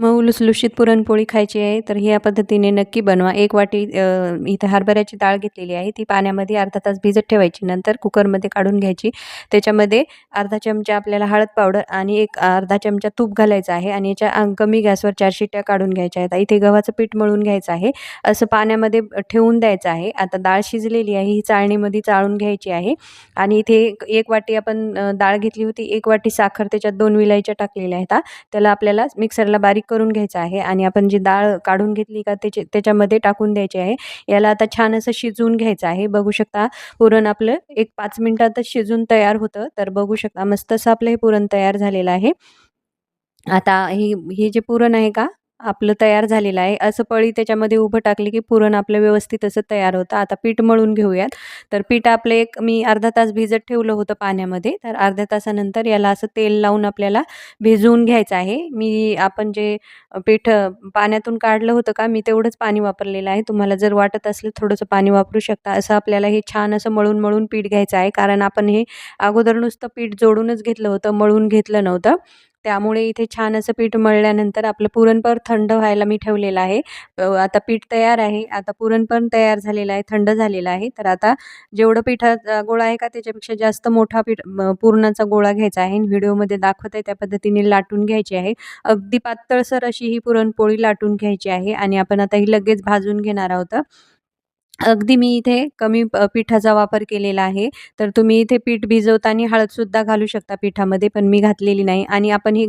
मऊ लुसलुशीत पुरणपोळी खायची आहे तर ह्या पद्धतीने नक्की बनवा. 1 वाटी इथे हरभऱ्याची डाळ घेतलेली आहे. ती पाण्यामध्ये अर्धा तास भिजत ठेवायची. नंतर कुकरमध्ये काढून घ्यायची. त्याच्यामध्ये अर्धा चमचा आपल्याला हळद पावडर आणि एक अर्धा चमचा तूप घालायचं आहे आणि याच्या कमी गॅसवर 4 शिट्ट्या काढून घ्यायच्या आहेत. इथे गव्हाचं पीठ मळून घ्यायचं आहे. असं पाण्यामध्ये ठेवून द्यायचं आहे. आता डाळ शिजलेली आहे. ही चाळणीमध्ये चाळून घ्यायची आहे आणि इथे 1 वाटी आपण डाळ घेतली होती. 1 वाटी साखर, त्याच्यात 2 विलायच्या टाकलेल्या आहेत. त्याला आपल्याला मिक्सरला बारीक करून घ्यायचं आहे आणि आपण जी डाळ काढून घेतली का त्याच्यामध्ये टाकून द्यायची आहे. याला आता छान असं शिजवून घ्यायचं आहे. बघू शकता पुरण आपलं एक 5 मिनिटातच शिजून तयार होतं. तर बघू शकता मस्त असं आपलं हे पुरण तयार झालेलं आहे. आता हे जे पुरण आहे का आपलं तयार झालेलं आहे. असं पळी त्याच्यामध्ये उभं टाकली की पुरण आपलं व्यवस्थित असं तयार होतं. आता पीठ मळून घेऊयात. तर पीठ आपलं मी अर्धा तास भिजत ठेवलं होतं पाण्यामध्ये. तर अर्ध्या तासानंतर याला असं तेल लावून आपल्याला भिजवून घ्यायचं आहे. आपण जे पीठ पाण्यातून काढलं होतं का मी तेवढंच पाणी वापरलेलं आहे. तुम्हाला जर वाटत असलं थोडंसं पाणी वापरू शकता. असं आपल्याला हे छान असं मळून पीठ घ्यायचं आहे. कारण आपण हे अगोदर नुसतं पीठ जोडूनच घेतलं होतं, मळून घेतलं नव्हतं. त्यामुळे इथे छान असं पीठ मळल्यानंतर आपलं पुरण पण थंड व्हायला मी ठेवलेलं आहे. आता पीठ तयार आहे. आता पुरण पण तयार झालेलं आहे, थंड झालेलं आहे. तर आता जेवढं पिठाचा गोळा आहे का त्याच्यापेक्षा जास्त मोठा पुरणाचा गोळा घ्यायचा आहे. व्हिडिओमध्ये दाखवत आहे त्या पद्धतीने लाटून घ्यायची आहे. अगदी पातळसर अशी ही पुरणपोळी लाटून घ्यायची आहे आणि आपण आता ही लगेच भाजून घेणार आहोत. अगदी मी इथे कमी पिठाचा वापर केलेला आहे. तर तुम्ही इथे पीठ भिजवताना हळदसुद्धा घालू शकता पिठामध्ये, पण मी घातलेली नाही आणि आपण ही